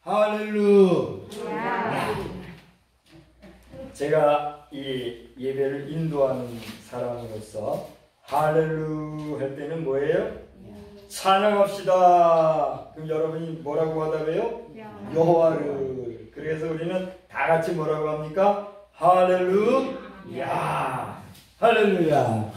할렐루야. 제가 이 예배를 인도하는 사람으로서 할렐루 할 때는 뭐예요? 찬양합시다. 그럼 여러분이 뭐라고 하다고요? 여호와를. 그래서 우리는 다 같이 뭐라고 합니까? 할렐루야. 할렐루야.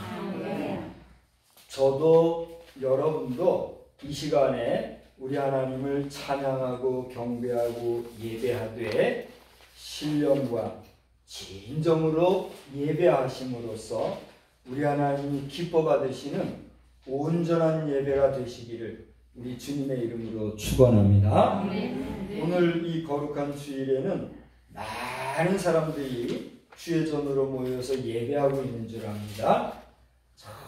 저도 여러분도 이 시간에 우리 하나님을 찬양하고 경배하고 예배하되 신령과 진정으로 예배하심으로써 우리 하나님이 기뻐 받으시는 온전한 예배가 되시기를 우리 주님의 이름으로 축원합니다. 오늘 이 거룩한 주일에는 많은 사람들이 주의 전으로 모여서 예배하고 있는 줄 압니다.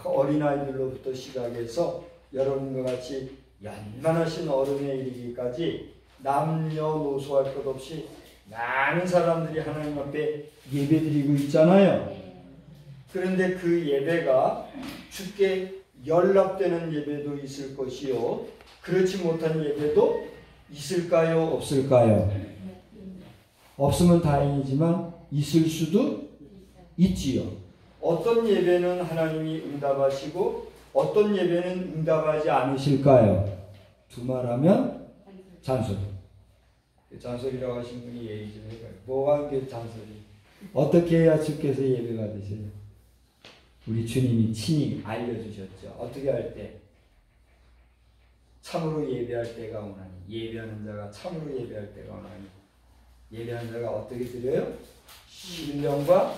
어린아이들로부터 시작해서 여러분과 같이 연만하신 어른에 이르기까지 남녀노소할 것 없이 많은 사람들이 하나님 앞에 예배드리고 있잖아요. 그런데 그 예배가 주께 연락되는 예배도 있을 것이요, 그렇지 못한 예배도 있을까요? 없을까요? 없으면 다행이지만 있을 수도 있지요. 어떤 예배는 하나님이 응답하시고 어떤 예배는 응답하지 않으실까요? 두말하면 잔소리. 잔소리라고 하신 분이 예의 좀 해봐요. 뭐가 그게 잔소리? 어떻게 해야 주께서 예배 받으세요? 우리 주님이 친히 알려주셨죠. 어떻게 할 때? 참으로 예배할 때가 오나니. 예배하는 자가 참으로 예배할 때가 오나니. 예배하는 자가 어떻게 드려요? 신령과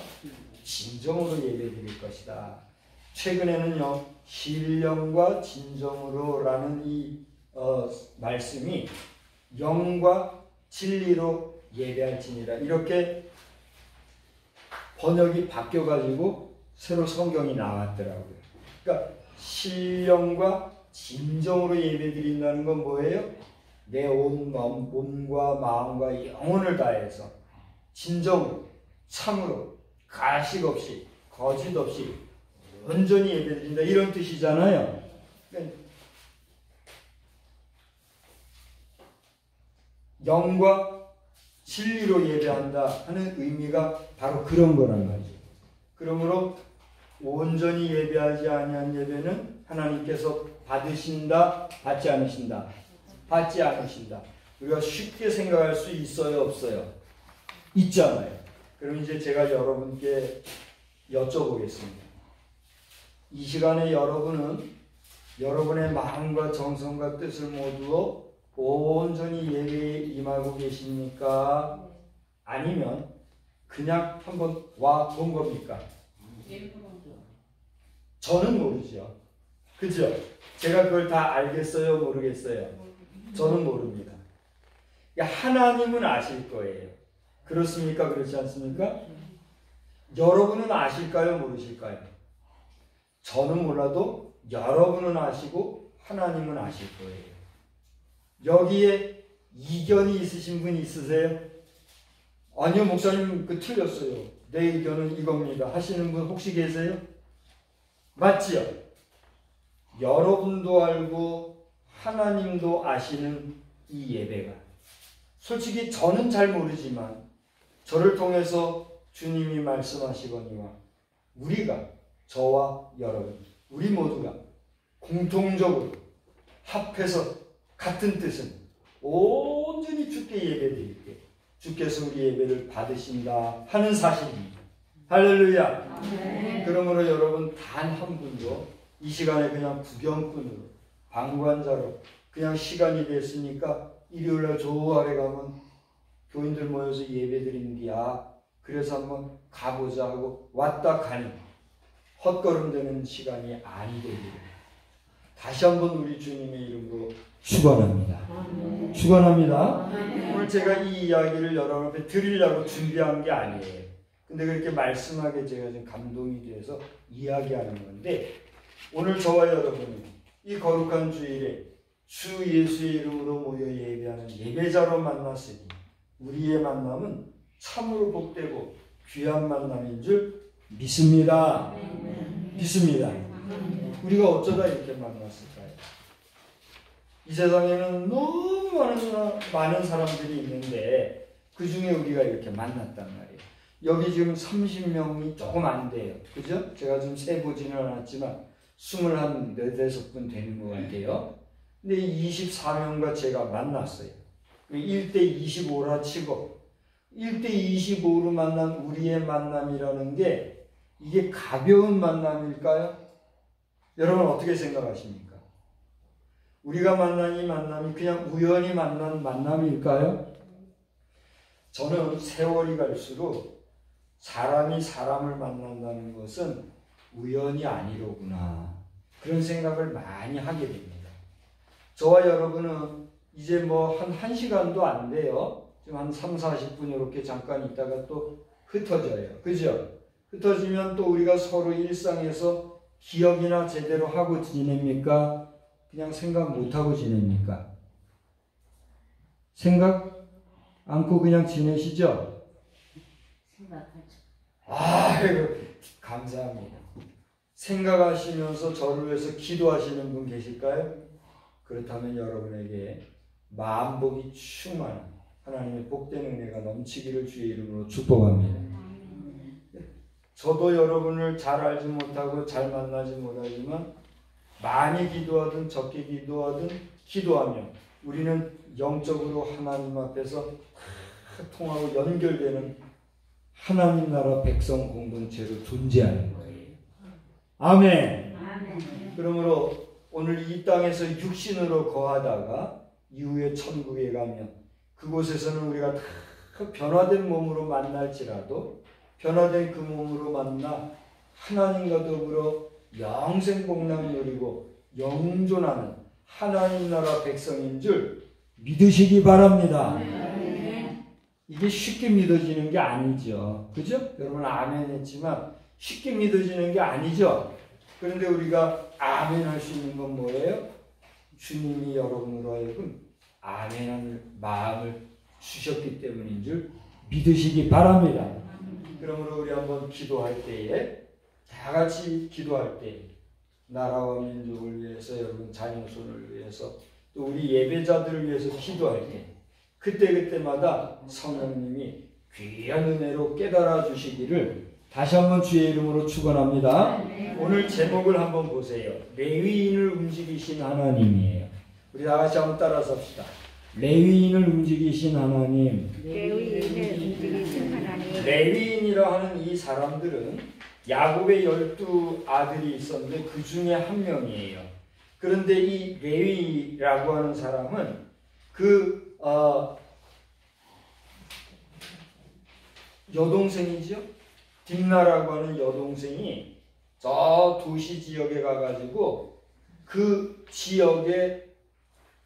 진정으로 예배드릴 것이다. 최근에는요, 신령과 진정으로라는 이 말씀이 영과 진리로 예배할지니라, 이렇게 번역이 바뀌어가지고 새로 성경이 나왔더라고요. 그러니까 신령과 진정으로 예배드린다는 건 뭐예요? 내 온 몸과 마음과 영혼을 다해서 진정으로, 참으로, 가식 없이, 거짓 없이 온전히 예배드린다, 이런 뜻이잖아요. 그러니까 영과 진리로 예배한다 하는 의미가 바로 그런 거란 말이죠. 그러므로 온전히 예배하지 아니한 예배는 하나님께서 받으신다, 받지 않으신다? 받지 않으신다. 우리가 쉽게 생각할 수 있어요, 없어요? 있잖아요. 그럼 이제 제가 여러분께 여쭤보겠습니다. 이 시간에 여러분은 여러분의 마음과 정성과 뜻을 모두 온전히 예배에 임하고 계십니까? 아니면 그냥 한번 와 본 겁니까? 저는 모르죠. 그죠? 제가 그걸 다 알겠어요? 모르겠어요? 저는 모릅니다. 하나님은 아실 거예요. 그렇습니까? 그렇지 않습니까? 여러분은 아실까요? 모르실까요? 저는 몰라도 여러분은 아시고 하나님은 아실 거예요. 여기에 이견이 있으신 분 있으세요? 아니요, 목사님, 틀렸어요. 내 의견은 이겁니다 하시는 분 혹시 계세요? 맞지요? 여러분도 알고 하나님도 아시는 이 예배가, 솔직히 저는 잘 모르지만 저를 통해서 주님이 말씀하시거니와 우리가, 저와 여러분, 우리 모두가 공통적으로 합해서 같은 뜻은 온전히 주께 예배드릴 때 주께서 우리 예배를 받으신다 하는 사실입니다. 할렐루야. 네. 그러므로 여러분 단 한 분도 이 시간에 그냥 구경꾼으로, 방관자로 그냥 시간이 됐으니까 일요일날 조아래 가면 교인들 모여서 예배드린디야, 그래서 한번 가보자 하고 왔다 가니 헛걸음되는 시간이 아니 되기를 다시 한번 우리 주님의 이름으로 축원합니다. 축원합니다. 오늘 제가 이 이야기를 여러분 앞에 드리려고 준비한 게 아니에요. 근데 그렇게 말씀하게 제가 좀 감동이 돼서 이야기하는 건데, 오늘 저와 여러분이 이 거룩한 주일에 주 예수의 이름으로 모여 예배하는 예배자로 만났으니 우리의 만남은 참으로 복되고 귀한 만남인 줄 믿습니다. 믿습니다. 우리가 어쩌다 이렇게 만났을까요? 이 세상에는 너무 많은 사람들이 있는데 그 중에 우리가 이렇게 만났단 말이에요. 여기 지금 30명이 조금 안 돼요. 그죠? 제가 좀 세보지는 않았지만 24분 되는 것 같아요. 근데 24명과 제가 만났어요. 1대 25라 치고 1대 25로 만난 우리의 만남이라는 게 이게 가벼운 만남일까요? 여러분 어떻게 생각하십니까? 우리가 만난 이 만남이 그냥 우연히 만난 만남일까요? 저는 세월이 갈수록 사람이 사람을 만난다는 것은 우연이 아니로구나 그런 생각을 많이 하게 됩니다. 저와 여러분은 이제 뭐 한 1시간도 안 돼요. 지금 한 3, 40분 이렇게 잠깐 있다가 또 흩어져요. 그죠? 흩어지면 또 우리가 서로 일상에서 기억이나 제대로 하고 지냅니까? 그냥 생각 못하고 지냅니까? 생각 않고 그냥 지내시죠? 생각하죠. 아이고, 감사합니다. 생각하시면서 저를 위해서 기도하시는 분 계실까요? 그렇다면 여러분에게 만복이 충만한 하나님의 복된 은혜가 넘치기를 주의 이름으로 축복합니다. 저도 여러분을 잘 알지 못하고 잘 만나지 못하지만 많이 기도하든 적게 기도하든 기도하며 우리는 영적으로 하나님 앞에서 통하고 연결되는 하나님 나라 백성 공동체로 존재하는 거예요. 아멘. 그러므로 오늘 이 땅에서 육신으로 거하다가 이후에 천국에 가면 그곳에서는 우리가 다 변화된 몸으로 만날지라도 변화된 그 몸으로 만나 하나님과 더불어 영생 복락을 누리고 영존하는 하나님 나라 백성인 줄 믿으시기 바랍니다. 이게 쉽게 믿어지는 게 아니죠. 그죠? 여러분 아멘 했지만 쉽게 믿어지는 게 아니죠. 그런데 우리가 아멘 할 수 있는 건 뭐예요? 주님이 여러분으로 하여금 아멘하는 마음을 주셨기 때문인 줄 믿으시기 바랍니다. 그러므로 우리 한번 기도할 때에 다 같이 기도할 때 나라와 민족을 위해서 여러분 자녀손을 위해서 또 우리 예배자들을 위해서 기도할 때 그때마다 성령님이 귀한 은혜로 깨달아 주시기를 다시 한번 주의 이름으로 축원합니다. 오늘 제목을 한번 보세요. 레위인을 움직이신 하나님이에요. 우리 다 같이 한번 따라서 합시다. 레위인을 움직이신 하나님. 레위인을 움직이신 하나님. 레위인이라 하는 이 사람들은 야곱의 12 아들이 있었는데 그 중에 한 명이에요. 그런데 이 레위라고 하는 사람은 그 여동생이죠. 딥나라고 하는 여동생이 저 도시 지역에 가가지고 그 지역의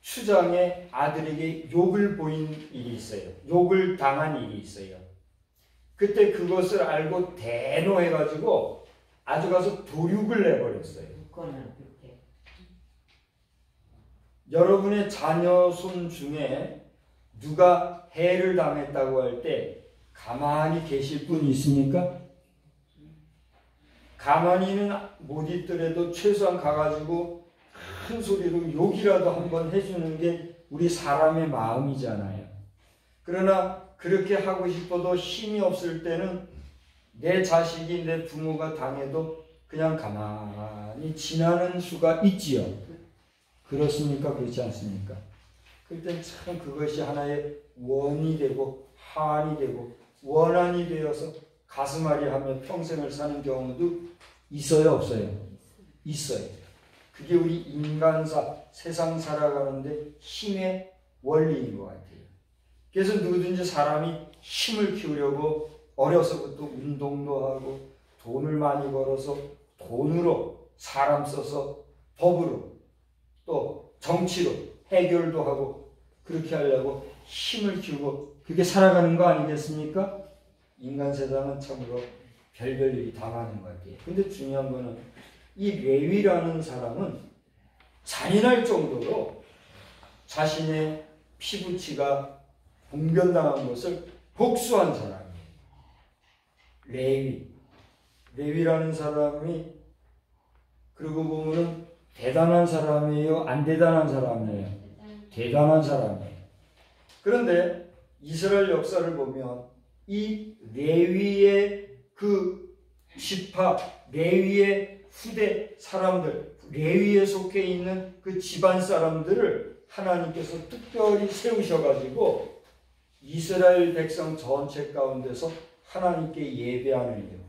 추장의 아들에게 욕을 보인 일이 있어요. 욕을 당한 일이 있어요. 그때 그것을 알고 대노해가지고 아주 가서 도륙을 내버렸어요. 여러분의 자녀 손 중에 누가 해를 당했다고 할 때 가만히 계실 분이 있습니까? 가만히는 못 있더라도 최소한 가가지고 큰 소리로 욕이라도 한번 해주는 게 우리 사람의 마음이잖아요. 그러나 그렇게 하고 싶어도 힘이 없을 때는 내 자식이 내 부모가 당해도 그냥 가만히 지나는 수가 있지요. 그렇습니까? 그렇지 않습니까? 그때 참 그것이 하나의 원이 되고 한이 되고 원한이 되어서 가슴앓이 하며 평생을 사는 경우도 있어요, 없어요? 있어요. 그게 우리 인간사, 세상 살아가는데 힘의 원리인 것 같아요. 그래서 누구든지 사람이 힘을 키우려고 어려서부터 운동도 하고 돈을 많이 벌어서 돈으로 사람 써서 법으로 또 정치로 해결도 하고 그렇게 하려고 힘을 키우고 그렇게 살아가는 거 아니겠습니까? 인간 세상은 참으로 별별 일이 다 많은 것 같아요. 근데 중요한 거는 이 레위라는 사람은 잔인할 정도로 자신의 피부치가 봉변당한 것을 복수한 사람이에요. 레위라는 사람이 그러고 보면은 대단한 사람이에요? 안 대단한 사람이에요? 대단한 사람이에요. 그런데 이스라엘 역사를 보면 이 레위의 그 지파, 레위의 후대 사람들, 레위에 속해 있는 그 집안 사람들을 하나님께서 특별히 세우셔가지고 이스라엘 백성 전체 가운데서 하나님께 예배하는 일,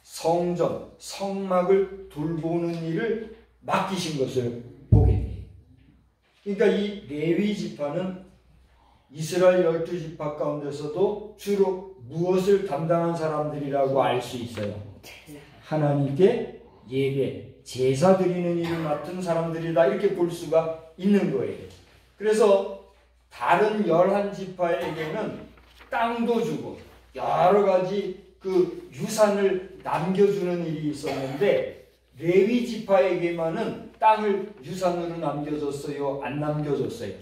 성전, 성막을 돌보는 일을 맡기신 것을 보게 돼요. 그러니까 이 레위 지파는 이스라엘 12지파 가운데서도 주로 무엇을 담당한 사람들이라고 알 수 있어요? 하나님께 예배, 제사 드리는 일을 맡은 사람들이다, 이렇게 볼 수가 있는 거예요. 그래서 다른 11지파에게는 땅도 주고 여러 가지 그 유산을 남겨주는 일이 있었는데 레위 지파에게만은 땅을 유산으로 남겨줬어요? 안 남겨줬어요?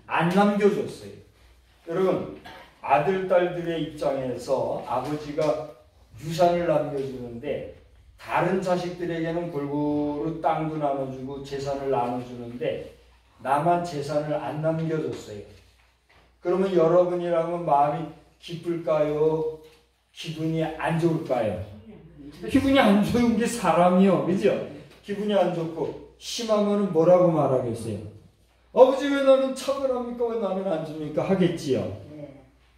안 남겨줬어요. 여러분, 아들, 딸들의 입장에서 아버지가 유산을 남겨주는데 다른 자식들에게는 골고루 땅도 나눠주고 재산을 나눠주는데 나만 재산을 안 남겨줬어요. 그러면 여러분이라면 마음이 기쁠까요? 기분이 안 좋을까요? 기분이 안 좋은 게 사람이요, 그죠? 기분이 안 좋고 심하면 뭐라고 말하겠어요? 아버지 왜 나는 차별합니까? 왜 나는 안 줍니까? 하겠지요.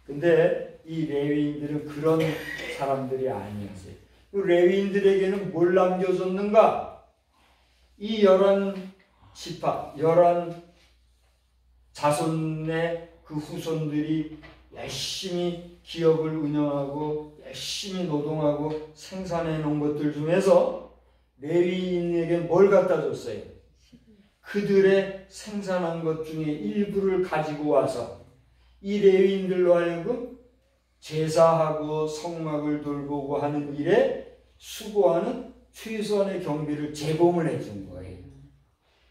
근데 이 레위인들은 그런 사람들이 아니었어요. 레위인들에게는 뭘 남겨줬는가? 이 11지파, 11 자손의 그 후손들이 열심히 기업을 운영하고 열심히 노동하고 생산해 놓은 것들 중에서 레위인에게 뭘 갖다 줬어요? 그들의 생산한 것 중에 일부를 가지고 와서 이 레위인들로 하여금 제사하고 성막을 돌보고 하는 일에 수고하는 최소한의 경비를 제공을 해준 거예요.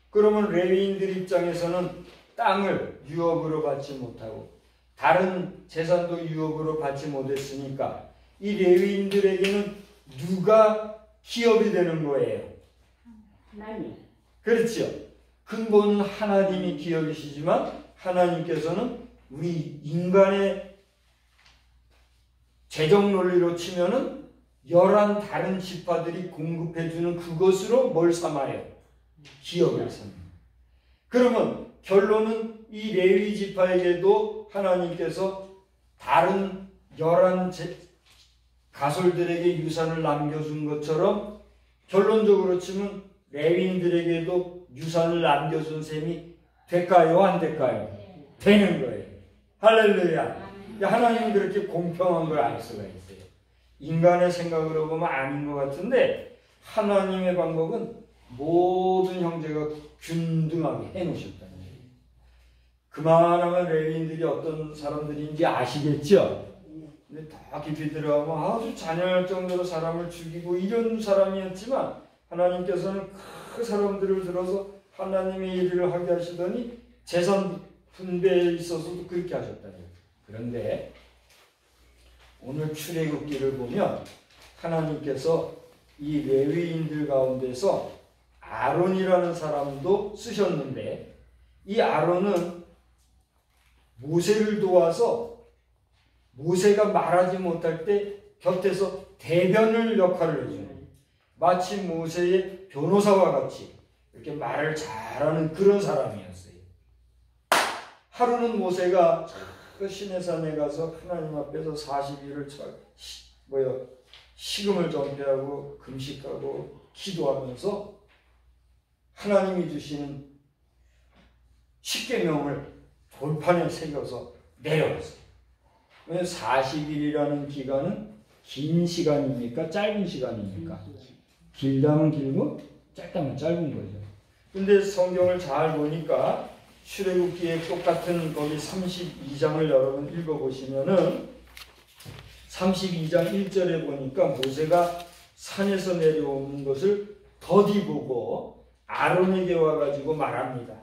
그러면 레위인들 입장에서는 땅을 유업으로 받지 못하고 다른 재산도 유업으로 받지 못했으니까 이 레위인들에게는 누가 기업이 되는 거예요? 하나님. 그렇죠. 근본은 하나님이 기업이시지만 하나님께서는 우리 인간의 재정 논리로 치면은 11 다른 지파들이 공급해주는 그것으로 뭘 삼아요? 기업을 삼아요. 그러면 결론은 이 레위 지파에게도 하나님께서 다른 11 가솔들에게 유산을 남겨준 것처럼 결론적으로 치면 레위인들에게도 유산을 남겨준 셈이 될까요? 안 될까요? 되는 거예요. 할렐루야. 하나님은 그렇게 공평한 걸 알 수가 있어요. 인간의 생각으로 보면 아닌 것 같은데 하나님의 방법은 모든 형제가 균등하게 해놓으셨다는 거예요. 그만하면 레위인들이 어떤 사람들인지 아시겠죠? 근데 더 깊이 들어가면 아주 잔인할 정도로 사람을 죽이고 이런 사람이었지만 하나님께서는 그 사람들을 들어서 하나님의 일을 하게 하시더니 재산 분배에 있어서도 그렇게 하셨다는 거예요. 그런데 오늘 출애굽기를 보면 하나님께서 이 레위인들 가운데서 아론이라는 사람도 쓰셨는데 이 아론은 모세를 도와서 모세가 말하지 못할 때 곁에서 대변을 역할을 해주는 마치 모세의 변호사와 같이 이렇게 말을 잘하는 그런 사람이었어요. 하루는 모세가 그 시내산에 가서 하나님 앞에서 40일을 식음을 전폐하고 금식하고 기도하면서 하나님이 주시는 십계명을 돌판에 새겨서 내려왔어요. 왜 40일이라는 기간은 긴 시간입니까? 짧은 시간입니까? 길다면 길고 짧다면 짧은 거죠. 근데 성경을 잘 보니까 출애굽기에 똑같은 거기 32장을 여러분 읽어보시면은 32장 1절에 보니까 모세가 산에서 내려오는 것을 더디 보고 아론에게 와가지고 말합니다.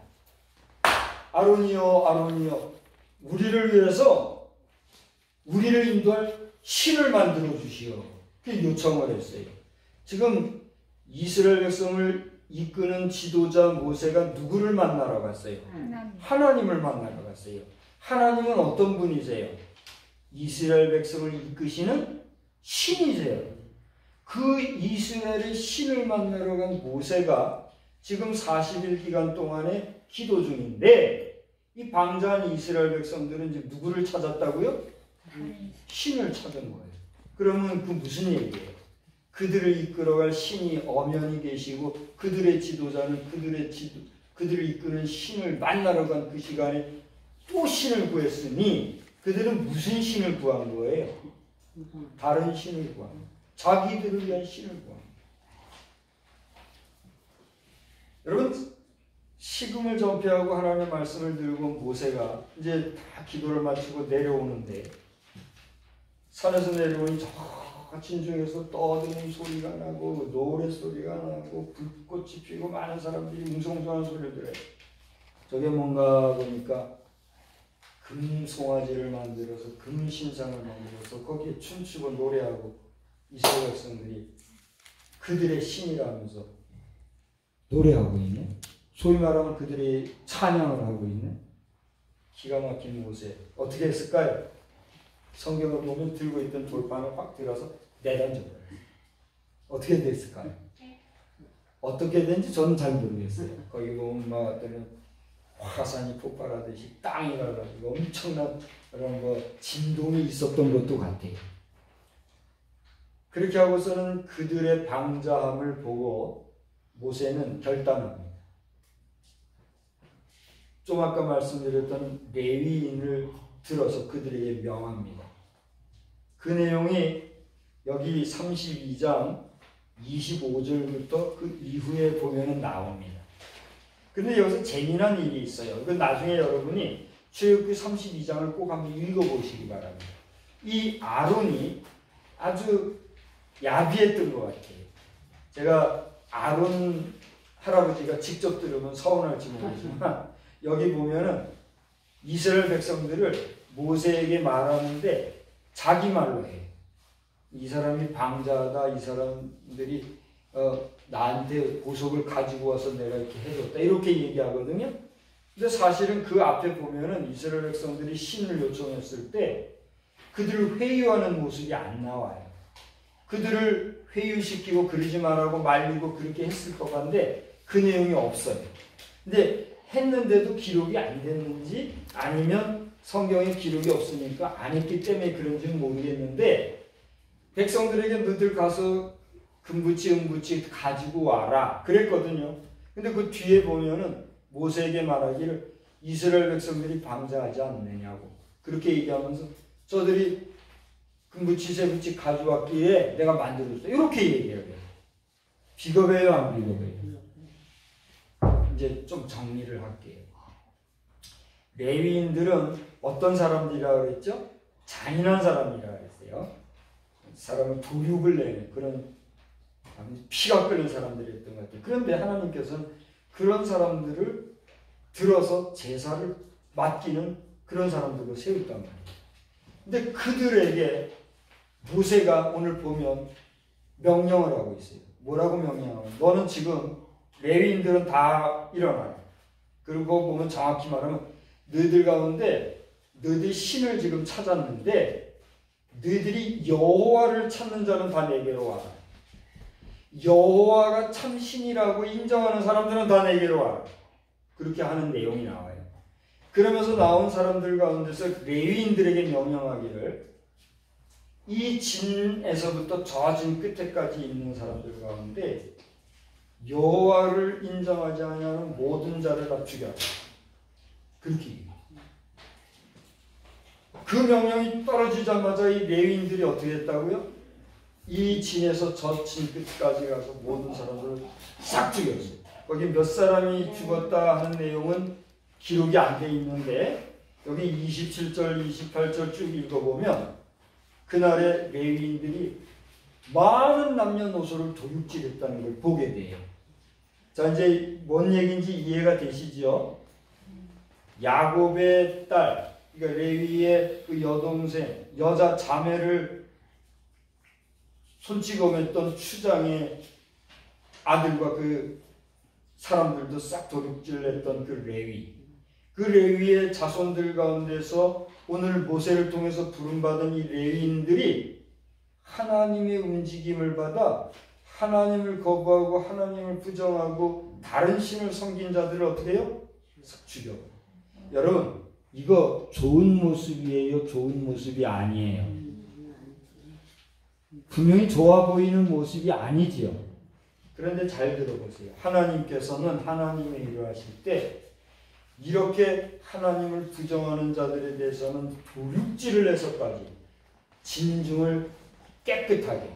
아론이여 아론이여 우리를 위해서 우리를 인도할 신을 만들어 주시오. 그 요청을 했어요. 지금 이스라엘 백성을 이끄는 지도자 모세가 누구를 만나러 갔어요? 하나님을 만나러 갔어요. 하나님은 어떤 분이세요? 이스라엘 백성을 이끄시는 신이세요. 그 이스라엘의 신을 만나러 간 모세가 지금 40일 기간 동안에 기도 중인데, 이 방자한 이스라엘 백성들은 지금 누구를 찾았다고요? 신을 찾은 거예요. 그러면 그 무슨 얘기예요? 그들을 이끌어갈 신이 엄연히 계시고 그들의 지도자는 그들을 이끄는 신을 만나러 간 그 시간에 또 신을 구했으니 그들은 무슨 신을 구한 거예요? 다른 신을 구한 거예요. 자기들을 위한 신을 구한 거예요. 여러분, 식음을 전폐하고 하나님의 말씀을 들고 모세가 이제 다 기도를 마치고 내려오는데, 산에서 내려오니 저 진중에서 떠드는 소리가 나고 노래 소리가 나고 불꽃이 피고 많은 사람들이 웅성웅성한 소리를 들어요. 저게 뭔가 보니까 금 송아지를 만들어서 금 신상을 만들어서 거기에 춤추고 노래하고 이스라엘 백성들이 그들의 신이라면서 노래하고 있네. 소위 말하면 그들이 찬양을 하고 있네. 기가 막힌 모세. 어떻게 했을까요? 성경을 보면 들고 있던 돌판을 확 들어서 내던져버려요. 어떻게 됐을까요? 어떻게 된지 저는 잘 모르겠어요. 거기 보면 막 어떤 화산이 폭발하듯이 땅이 갈라지고 엄청난 그런 진동이 있었던 것도 같아요. 그렇게 하고서는 그들의 방자함을 보고 모세는 결단합니다. 좀 아까 말씀드렸던 레위인을 들어서 그들에게 명합니다. 그 내용이 여기 32장 25절부터 그 이후에 보면은 나옵니다. 근데 여기서 재미난 일이 있어요. 그 나중에 여러분이 출애굽기 32장을 꼭 한번 읽어보시기 바랍니다. 이 아론이 아주 야비했던 것 같아요. 제가 아론 할아버지가 직접 들으면 서운할지 모르지만 여기 보면은 이스라엘 백성들을 모세에게 말하는데 자기 말로 해요. 이 사람이 방자하다, 이 사람들이 나한테 보석을 가지고 와서 내가 이렇게 해줬다, 이렇게 얘기하거든요. 근데 사실은 그 앞에 보면은 이스라엘 백성들이 신을 요청했을 때 그들을 회유하는 모습이 안 나와요. 그들을 회유시키고 그러지 말라고 말리고 그렇게 했을 것 같은데 그 내용이 없어요. 근데 했는데도 기록이 안 됐는지 아니면 성경에 기록이 없으니까 안 했기 때문에 그런지는 모르겠는데, 백성들에게 너희들 가서 금붙이 은붙이 가지고 와라 그랬거든요. 근데 그 뒤에 보면은 모세에게 말하기를 이스라엘 백성들이 방자하지 않느냐고 그렇게 얘기하면서 저들이 금붙이 새붙이 가져왔기에 내가 만들었어, 이렇게 얘기해요. 비겁해요, 안 비겁해요? 이제 좀 정리를 할게요. 레위인들은 어떤 사람들이라고 그랬죠? 잔인한 사람이라고 그랬어요. 사람을 도륙을 내는 그런 피가 끓는 사람들이었던 것 같아요. 그런데 하나님께서는 그런 사람들을 들어서 제사를 맡기는 그런 사람들로 세웠단 말이에요. 근데 그들에게 모세가 오늘 보면 명령을 하고 있어요. 뭐라고 명령하면, 너는 지금 레위인들은 다 일어나요. 그리고 보면 정확히 말하면 너희들 가운데 너희들 신을 지금 찾았는데 너희들이 여호와를 찾는 자는 다 내게로 와라. 여호와가 참 신이라고 인정하는 사람들은 다 내게로 와라. 그렇게 하는 내용이 나와요. 그러면서 나온 사람들 가운데서 레위인들에게 명령하기를 이 진에서부터 저 진 끝에까지 있는 사람들 가운데 여호와를 인정하지 않는 모든 자를 다 죽여라. 그렇게 얘기해요. 그 명령이 떨어지자마자 이 레위인들이 어떻게 했다고요? 이 진에서 저 진 끝까지 가서 모든 사람들을 싹 죽였어요. 거기 몇 사람이 죽었다 하는 내용은 기록이 안 돼 있는데 여기 27절, 28절 쭉 읽어보면 그날의 레위인들이 많은 남녀노소를 도륙질했다는 걸 보게 돼요. 자, 이제 뭔 얘기인지 이해가 되시죠? 야곱의 딸, 그러니까 레위의 그 여동생, 여자 자매를 손찌검했던 추장의 아들과 그 사람들도 싹 도둑질했던 그 레위, 그 레위의 자손들 가운데서 오늘 모세를 통해서 부름받은 이 레위인들이 하나님의 움직임을 받아 하나님을 거부하고 하나님을 부정하고 다른 신을 섬긴 자들을 어떻게 해요? 죽여. 여러분, 이거 좋은 모습이에요? 좋은 모습이 아니에요? 분명히 좋아 보이는 모습이 아니지요. 그런데 잘 들어보세요. 하나님께서는 하나님의 일을 하실 때 이렇게 하나님을 부정하는 자들에 대해서는 도륙질을 해서까지 진중을 깨끗하게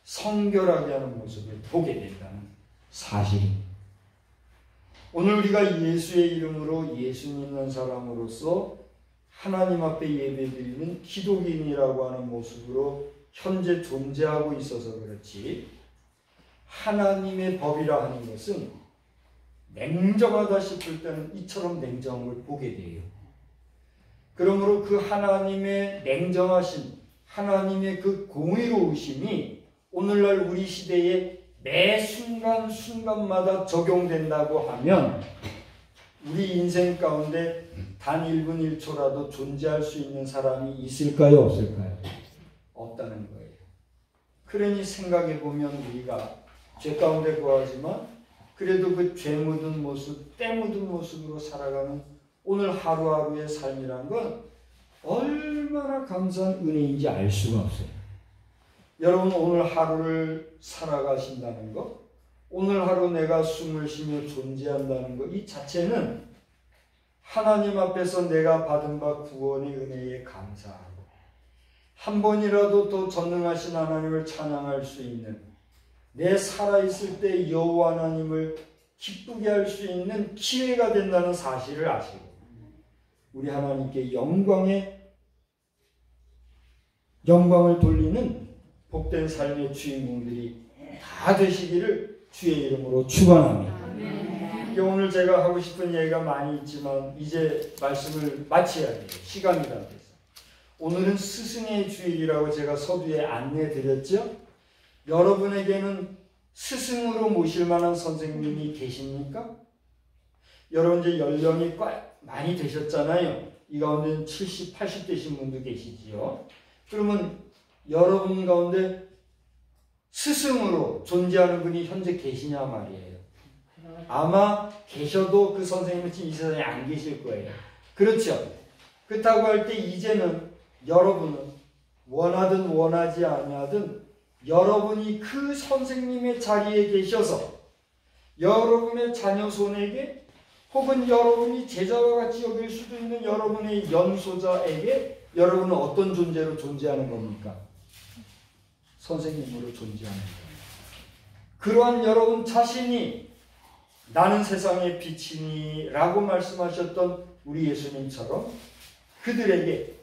성결하게 하는 모습을 보게 된다는 사실입니다. 오늘 우리가 예수의 이름으로 예수 믿는 사람으로서 하나님 앞에 예배드리는 기독인이라고 하는 모습으로 현재 존재하고 있어서 그렇지, 하나님의 법이라 하는 것은 냉정하다 싶을 때는 이처럼 냉정함을 보게 돼요. 그러므로 그 하나님의 냉정하신 하나님의 그 공의로우심이 오늘날 우리 시대에 매 순간순간마다 적용된다고 하면 우리 인생 가운데 단 1분 1초라도 존재할 수 있는 사람이 있을까요? 없을까요? 없다는 거예요. 그러니 생각해보면 우리가 죄 가운데 거하지만 그래도 그 죄 묻은 모습, 때 묻은 모습으로 살아가는 오늘 하루하루의 삶이란 건 얼마나 감사한 은혜인지 알 수가 없어요. 여러분, 오늘 하루를 살아가신다는 것, 오늘 하루 내가 숨을 쉬며 존재한다는 것, 이 자체는 하나님 앞에서 내가 받은 바 구원의 은혜에 감사하고 한 번이라도 더 전능하신 하나님을 찬양할 수 있는, 내 살아있을 때 여호와 하나님을 기쁘게 할 수 있는 기회가 된다는 사실을 아시고 우리 하나님께 영광을 돌리는 복된 삶의 주인공들이 다 되시기를 주의 이름으로 축원합니다. 오늘 제가 하고 싶은 얘기가 많이 있지만 이제 말씀을 마쳐야 돼요. 시간이 다 돼서. 오늘은 스승의 주일이라고 제가 서두에 안내해 드렸죠. 여러분에게는 스승으로 모실 만한 선생님이 계십니까? 여러분 이제 연령이 많이 되셨잖아요. 이 가운데는 70, 80 되신 분도 계시지요. 그러면 여러분 가운데 스승으로 존재하는 분이 현재 계시냐 말이에요. 아마 계셔도 그 선생님은 지금 이 세상에 안 계실 거예요. 그렇죠? 그렇다고 할 때 이제는 여러분은 원하든 원하지 아니하든 여러분이 그 선생님의 자리에 계셔서 여러분의 자녀 손에게 혹은 여러분이 제자와 같이 여길 수도 있는 여러분의 연소자에게 여러분은 어떤 존재로 존재하는 겁니까? 선생님으로 존재하는 겁니다. 그러한 여러분 자신이 나는 세상의 빛이니 라고 말씀하셨던 우리 예수님처럼 그들에게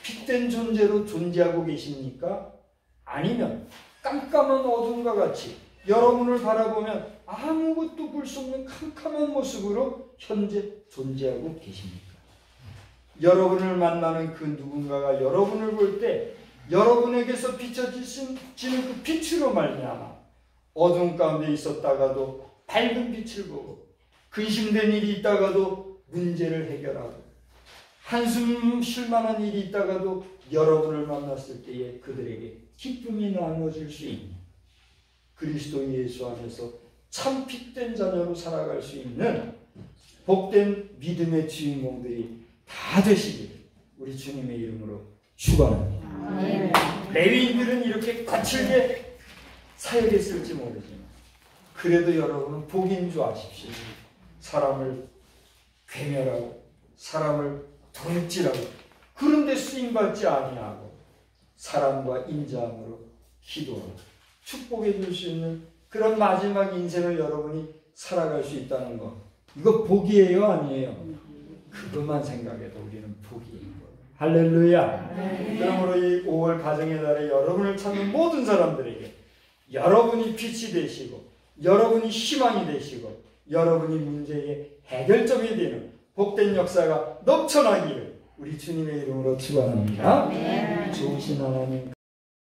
빛된 존재로 존재하고 계십니까? 아니면 깜깜한 어둠과 같이 여러분을 바라보면 아무것도 볼 수 없는 캄캄한 모습으로 현재 존재하고 계십니까? 여러분을 만나는 그 누군가가 여러분을 볼 때 여러분에게서 비춰지는 그 빛으로 말미암아 어둠 가운데 있었다가도 밝은 빛을 보고 근심된 일이 있다가도 문제를 해결하고 한숨 쉴 만한 일이 있다가도 여러분을 만났을 때에 그들에게 기쁨이 나눠질 수 있는 그리스도 예수 안에서 참 빛된 자녀로 살아갈 수 있는 복된 믿음의 주인공들이 다 되시기를 우리 주님의 이름으로 축원합니다. 레위인들은 이렇게 거칠게 사역했을지 모르지만 그래도 여러분은 복인 줄 아십시오. 사람을 괴멸하고 사람을 도둑질하고 그런데 쓰임받지 아니하고 사랑과 인자함으로 기도하고 축복해 줄 수 있는 그런 마지막 인생을 여러분이 살아갈 수 있다는 것, 이거 복이에요 아니에요? 그것만 생각해도 우리는 복이에요. 할렐루야. 그러므로 이 5월 가정의 달에 여러분을 찾는 모든 사람들에게 여러분이 빛이 되시고 여러분이 희망이 되시고 여러분이 문제의 해결점이 되는 복된 역사가 넘쳐나기를 우리 주님의 이름으로 축원합니다. 좋으신 하나님